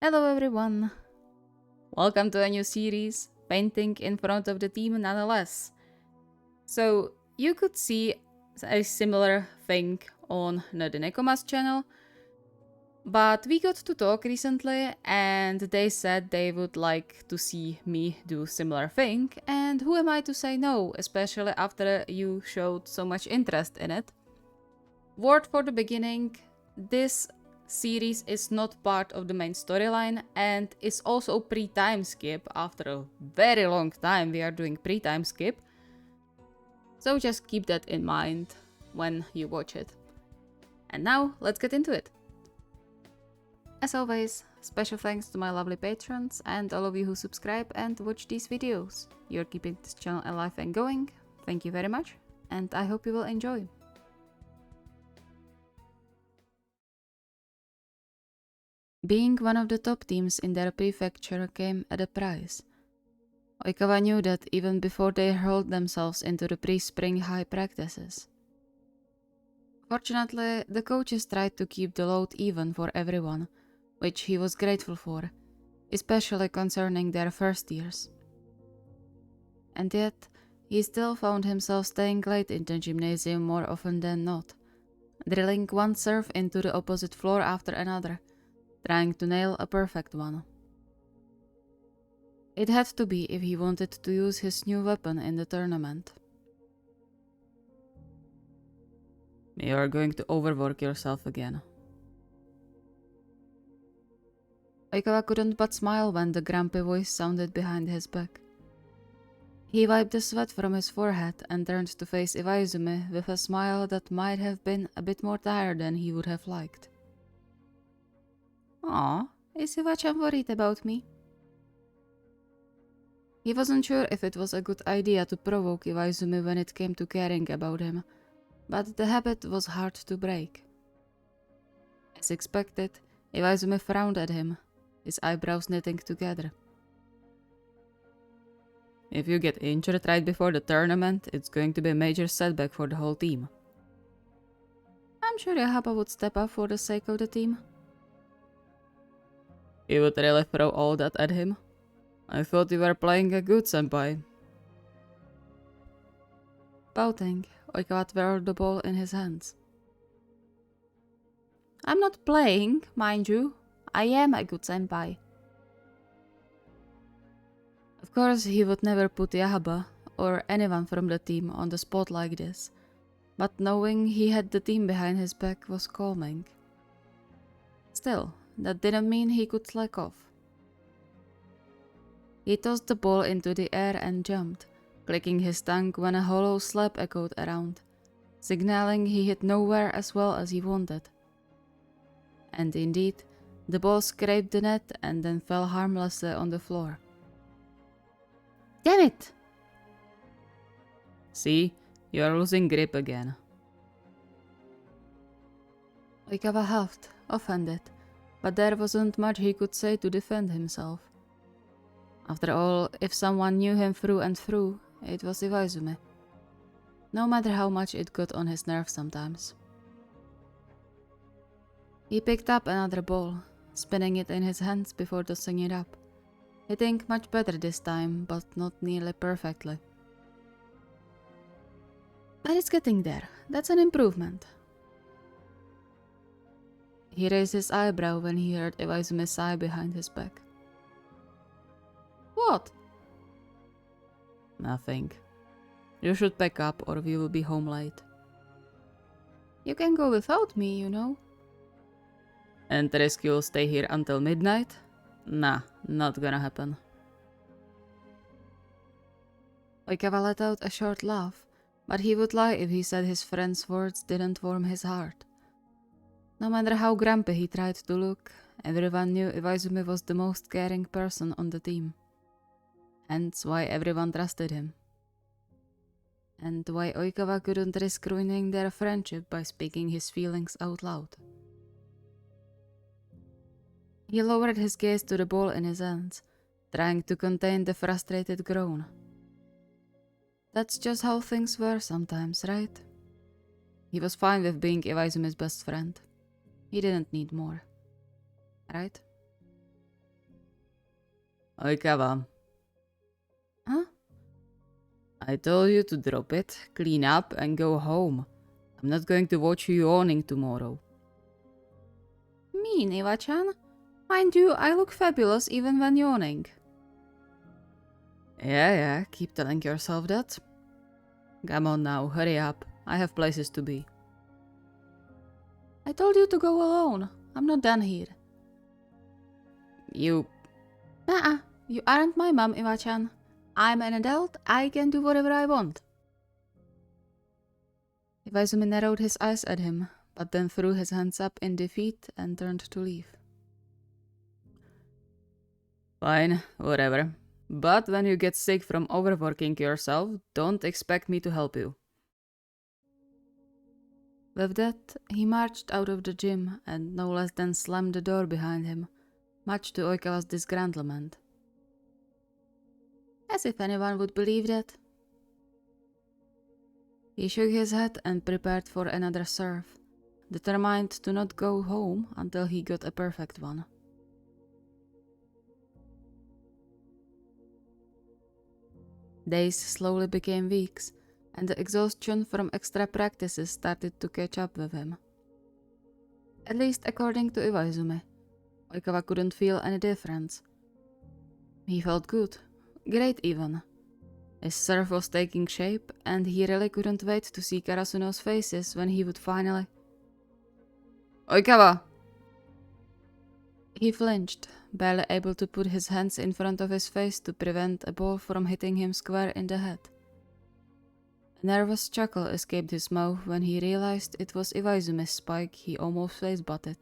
Hello everyone! Welcome to a new series, Painting in Front of the Team nonetheless. So, you could see a similar thing on the Nekoma's channel, but we got to talk recently and they said they would like to see me do similar thing, and who am I to say no, especially after you showed so much interest in it. Word for the beginning, this series is not part of the main storyline and is also pre-time skip. After a very long time we are doing pre-time skip. So just keep that in mind when you watch it. And now let's get into it. As always, special thanks to my lovely patrons and all of you who subscribe and watch these videos. You're keeping this channel alive and going. Thank you very much, and I hope you will enjoy. Being one of the top teams in their prefecture came at a price. Oikawa knew that even before they hurled themselves into the pre-spring high practices. Fortunately, the coaches tried to keep the load even for everyone, which he was grateful for, especially concerning their first years. And yet, he still found himself staying late in the gymnasium more often than not, drilling one serve into the opposite floor after another, trying to nail a perfect one. It had to be if he wanted to use his new weapon in the tournament. You are going to overwork yourself again. Oikawa couldn't but smile when the grumpy voice sounded behind his back. He wiped the sweat from his forehead and turned to face Iwaizumi with a smile that might have been a bit more tired than he would have liked. Aw, is Iwachan worried about me? He wasn't sure if it was a good idea to provoke Iwaizumi when it came to caring about him, but the habit was hard to break. As expected, Iwaizumi frowned at him, his eyebrows knitting together. If you get injured right before the tournament, it's going to be a major setback for the whole team. I'm sure Yahaba would step up for the sake of the team. You would really throw all that at him? I thought you were playing a good senpai. Pouting, Oikawa twirled the ball in his hands. I'm not playing, mind you. I am a good senpai. Of course, he would never put Yahaba or anyone from the team on the spot like this, but knowing he had the team behind his back was calming. Still, that didn't mean he could slack off. He tossed the ball into the air and jumped, clicking his tongue when a hollow slap echoed around, signaling he hit nowhere as well as he wanted. And indeed, the ball scraped the net and then fell harmlessly on the floor. Damn it! See, you are losing grip again. Oikawa huffed, offended, but there wasn't much he could say to defend himself. After all, if someone knew him through and through, it was Iwaizumi. No matter how much it got on his nerves sometimes. He picked up another ball, spinning it in his hands before tossing it up, hitting much better this time, but not nearly perfectly. But it's getting there. That's an improvement. He raised his eyebrow when he heard Iwaizumi sigh behind his back. What? Nothing. You should pack up or we will be home late. You can go without me, you know. And risk you'll stay here until midnight? Nah, not gonna happen. Oikawa let out a short laugh, but he would lie if he said his friend's words didn't warm his heart. No matter how grumpy he tried to look, everyone knew Iwaizumi was the most caring person on the team. Hence why everyone trusted him. And why Oikawa couldn't risk ruining their friendship by speaking his feelings out loud. He lowered his gaze to the ball in his hands, trying to contain the frustrated groan. That's just how things were sometimes, right? He was fine with being Iwaizumi's best friend. He didn't need more. Right? Oikawa. Huh? I told you to drop it, clean up, and go home. I'm not going to watch you yawning tomorrow. Me, Iwa-chan? Mind you, I look fabulous even when yawning. Yeah, keep telling yourself that. Come on now, hurry up. I have places to be. I told you to go alone. I'm not done here. You... Nuh-uh. You aren't my mom, Iwa-chan. I'm an adult. I can do whatever I want. Iwaizumi narrowed his eyes at him, but then threw his hands up in defeat and turned to leave. Fine, whatever. But when you get sick from overworking yourself, don't expect me to help you. With that, he marched out of the gym and no less than slammed the door behind him, much to Oikawa's disgruntlement. As if anyone would believe that. He shook his head and prepared for another serve, determined to not go home until he got a perfect one. Days slowly became weeks, and the exhaustion from extra practices started to catch up with him. At least according to Iwaizumi, Oikawa couldn't feel any difference. He felt good, great even. His serve was taking shape, and he really couldn't wait to see Karasuno's faces when he would finally... Oikawa! He flinched, barely able to put his hands in front of his face to prevent a ball from hitting him square in the head. A nervous chuckle escaped his mouth when he realized it was Iwaizumi's spike he almost face-butted.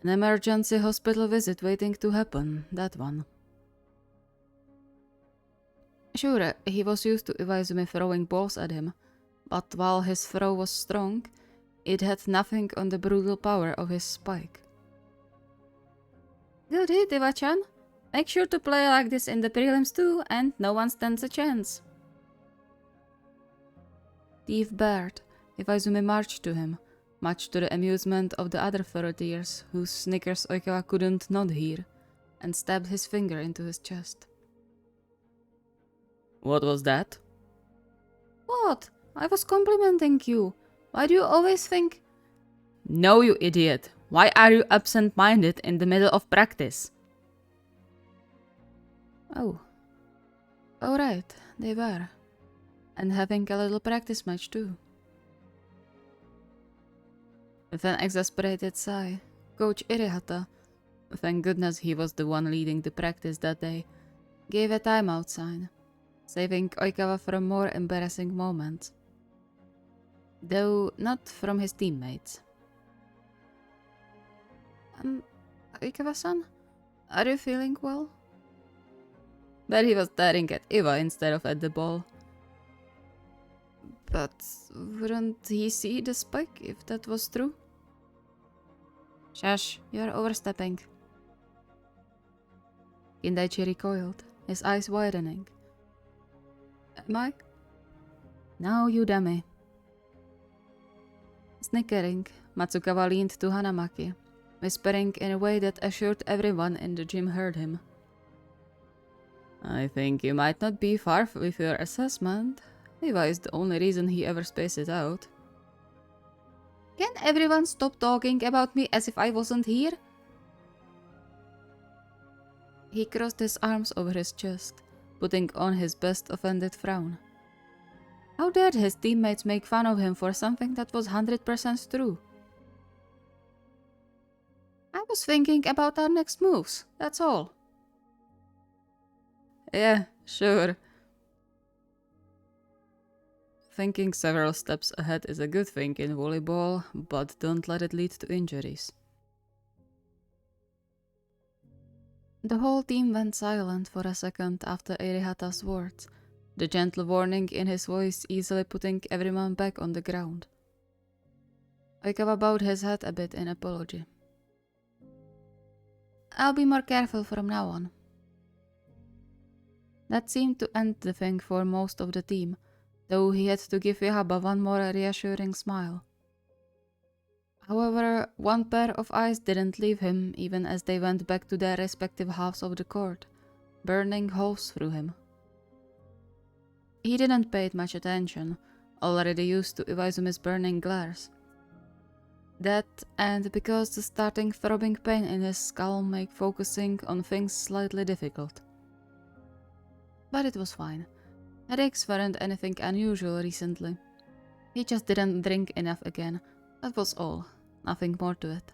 An emergency hospital visit waiting to happen, that one. Sure, he was used to Iwaizumi throwing balls at him, but while his throw was strong, it had nothing on the brutal power of his spike. Good hit, Iwa-chan. Make sure to play like this in the prelims too, and no one stands a chance. Teeth bared, Iwaizumi marched to him, much to the amusement of the other third-years, whose snickers Oikawa couldn't not hear, and stabbed his finger into his chest. What was that? What? I was complimenting you. Why do you always think... No, you idiot. Why are you absent-minded in the middle of practice? Oh. Alright, they were. And having a little practice match too. With an exasperated sigh, Coach Irihata, thank goodness he was the one leading the practice that day, gave a timeout sign, saving Oikawa from more embarrassing moments. Though not from his teammates. Oikawa-san, are you feeling well? But he was staring at Iwa instead of at the ball. But wouldn't he see the spike if that was true? Shush, you're overstepping. Kindaichi recoiled, his eyes widening. Am I? No, you dummy. Snickering, Matsukawa leaned to Hanamaki, whispering in a way that assured everyone in the gym heard him. I think you might not be far with your assessment. Iwa is the only reason he ever spaced it out. Can everyone stop talking about me as if I wasn't here? He crossed his arms over his chest, putting on his best offended frown. How dared his teammates make fun of him for something that was 100% true? I was thinking about our next moves, that's all. Yeah, sure. Thinking several steps ahead is a good thing in volleyball, but don't let it lead to injuries. The whole team went silent for a second after Irihata's words, the gentle warning in his voice easily putting everyone back on the ground. Oikawa bowed his head a bit in apology. I'll be more careful from now on. That seemed to end the thing for most of the team, though he had to give Yahaba one more reassuring smile. However, one pair of eyes didn't leave him even as they went back to their respective halves of the court, burning holes through him. He didn't pay it much attention, already used to Iwaizumi's burning glares. That, and because the starting throbbing pain in his skull made focusing on things slightly difficult. But it was fine. Headaches weren't anything unusual recently. He just didn't drink enough again, that was all, nothing more to it.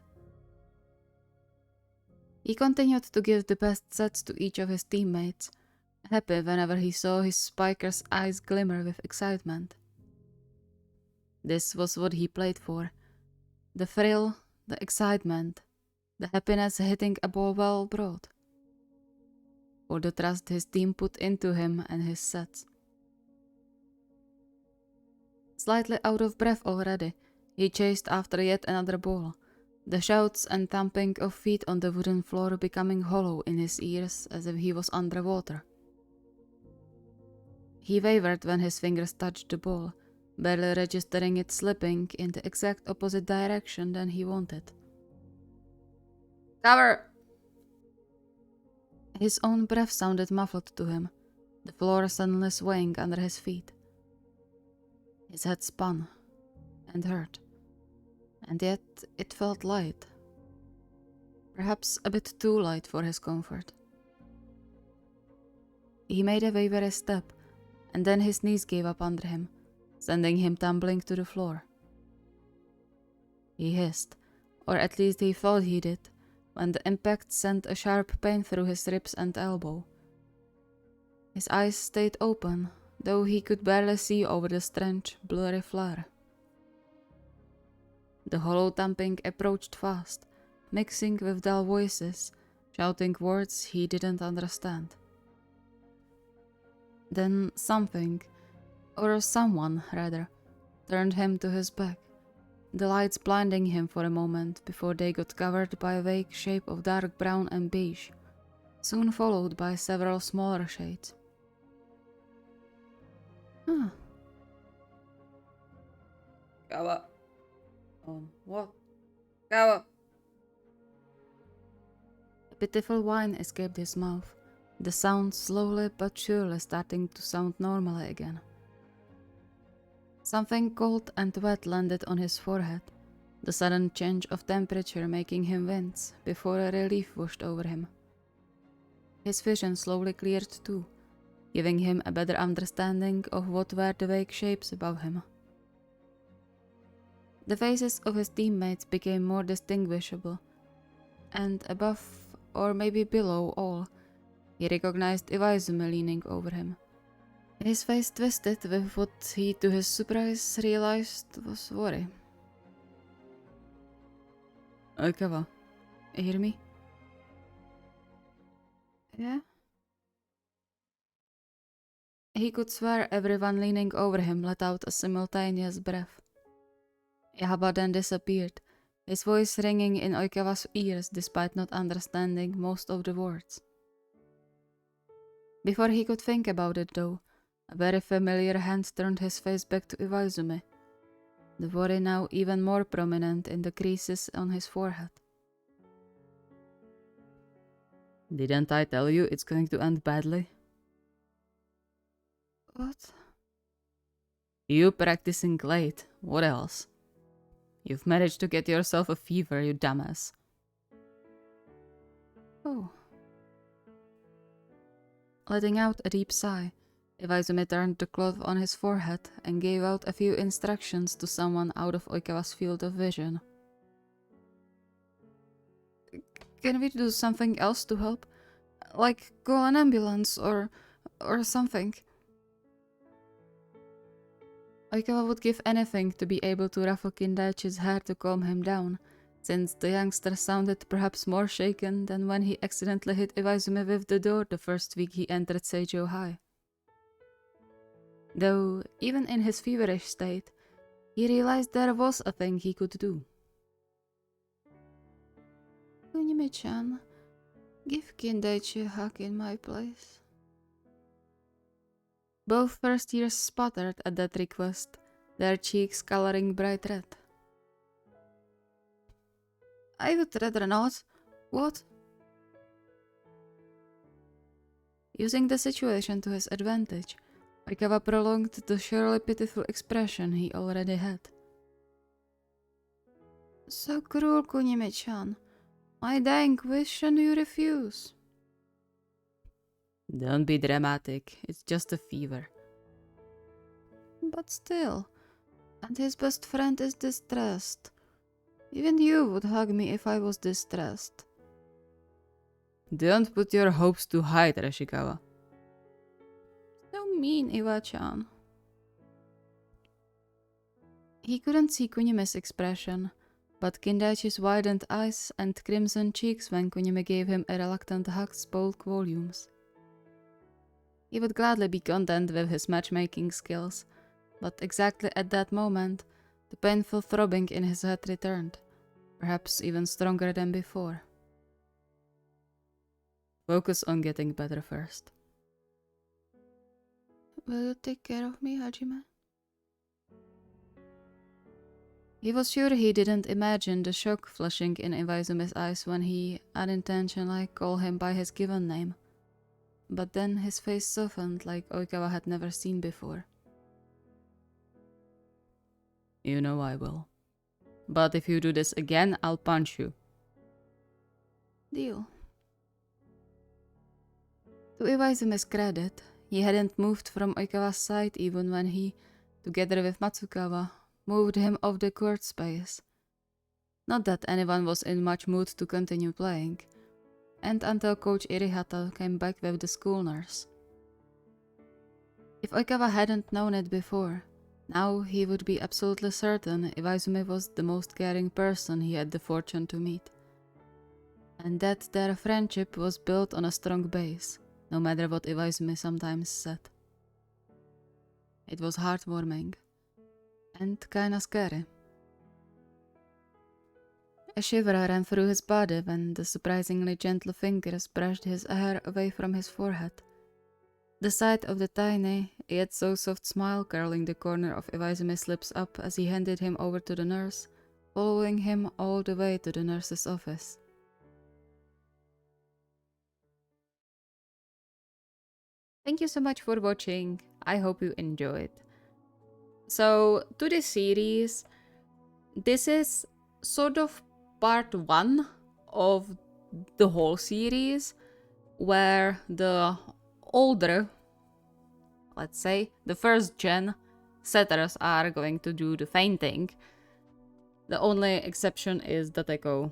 He continued to give the best sets to each of his teammates, happy whenever he saw his spiker's eyes glimmer with excitement. This was what he played for. The thrill, the excitement, the happiness hitting a ball well broad. For the trust his team put into him and his sets. Slightly out of breath already, he chased after yet another ball, the shouts and thumping of feet on the wooden floor becoming hollow in his ears as if he was underwater. He wavered when his fingers touched the ball, barely registering it slipping in the exact opposite direction than he wanted. Cover! His own breath sounded muffled to him, the floor suddenly swaying under his feet. His head spun and hurt, and yet it felt light. Perhaps a bit too light for his comfort. He made a wavery step, and then his knees gave up under him, sending him tumbling to the floor. He hissed, or at least he thought he did, when the impact sent a sharp pain through his ribs and elbow. His eyes stayed open, though he could barely see over the strange, blurry flare. The hollow thumping approached fast, mixing with dull voices, shouting words he didn't understand. Then something, or someone rather, turned him to his back, the lights blinding him for a moment before they got covered by a vague shape of dark brown and beige, soon followed by several smaller shades. Huh. Kawa. What? Kawa. A pitiful whine escaped his mouth, the sound slowly but surely starting to sound normally again. Something cold and wet landed on his forehead, the sudden change of temperature making him wince before a relief washed over him. His vision slowly cleared too, giving him a better understanding of what were the vague shapes above him. The faces of his teammates became more distinguishable, and above, or maybe below all, he recognized Iwaizumi leaning over him. His face twisted with what he, to his surprise, realized was worry. Oikawa, hear me? Yeah? He could swear everyone leaning over him let out a simultaneous breath. Yahaba then disappeared, his voice ringing in Oikawa's ears despite not understanding most of the words. Before he could think about it though, a very familiar hand turned his face back to Iwaizumi, the worry now even more prominent in the creases on his forehead. Didn't I tell you it's going to end badly? What? You practicing late, what else? You've managed to get yourself a fever, you dumbass. Oh. Letting out a deep sigh, Iwaizumi turned the cloth on his forehead and gave out a few instructions to someone out of Oikawa's field of vision. Can we do something else to help? Like call an ambulance or something? Oikawa would give anything to be able to ruffle Kindaichi's hair to calm him down, since the youngster sounded perhaps more shaken than when he accidentally hit Iwaizumi with the door the first week he entered Seijoh High. Though, even in his feverish state, he realized there was a thing he could do. Kunimi-chan, give Kindaichi a hug in my place. Both first years sputtered at that request, their cheeks coloring bright red. I would rather not. What? Using the situation to his advantage, Oikawa prolonged the surely pitiful expression he already had. So cruel, Kunimi-chan. My dying wish and you refuse. Don't be dramatic, it's just a fever. But still, and his best friend is distressed. Even you would hug me if I was distressed. Don't put your hopes too high, Terashikawa. So mean, Iwa-chan. He couldn't see Kunimi's expression, but Kindaichi's widened eyes and crimson cheeks when Kunimi gave him a reluctant hug spoke volumes. He would gladly be content with his matchmaking skills, but exactly at that moment, the painful throbbing in his head returned, perhaps even stronger than before. Focus on getting better first. Will you take care of me, Hajime? He was sure he didn't imagine the shock flashing in Iwaizumi's eyes when he unintentionally called him by his given name. But then his face softened like Oikawa had never seen before. You know I will. But if you do this again, I'll punch you. Deal. To Iwaizumi's credit, he hadn't moved from Oikawa's side even when he, together with Matsukawa, moved him off the court space. Not that anyone was in much mood to continue playing, and until Coach Irihata came back with the school nurse. If Oikawa hadn't known it before, now he would be absolutely certain Iwaizumi was the most caring person he had the fortune to meet, and that their friendship was built on a strong base, no matter what Iwaizumi sometimes said. It was heartwarming, and kinda scary. A shiver ran through his body when the surprisingly gentle fingers brushed his hair away from his forehead. The sight of the tiny, yet so soft smile curling the corner of Iwaizumi's lips up as he handed him over to the nurse, following him all the way to the nurse's office. Thank you so much for watching. I hope you enjoyed. So, to this series, this is sort of part 1 of the whole series, where the older, let's say, the first gen setters are going to do the fainting. The only exception is Dateko.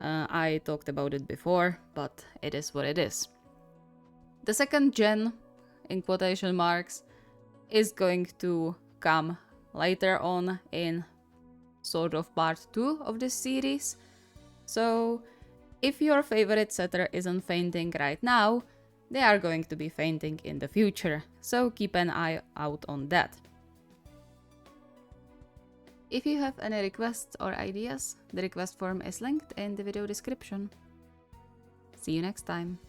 I talked about it before, but it is what it is. The second gen, in quotation marks, is going to come later on in sort of part 2 of this series. So if your favorite setter isn't fainting right now, they are going to be fainting in the future, so keep an eye out on that. If you have any requests or ideas, the request form is linked in the video description. See you next time.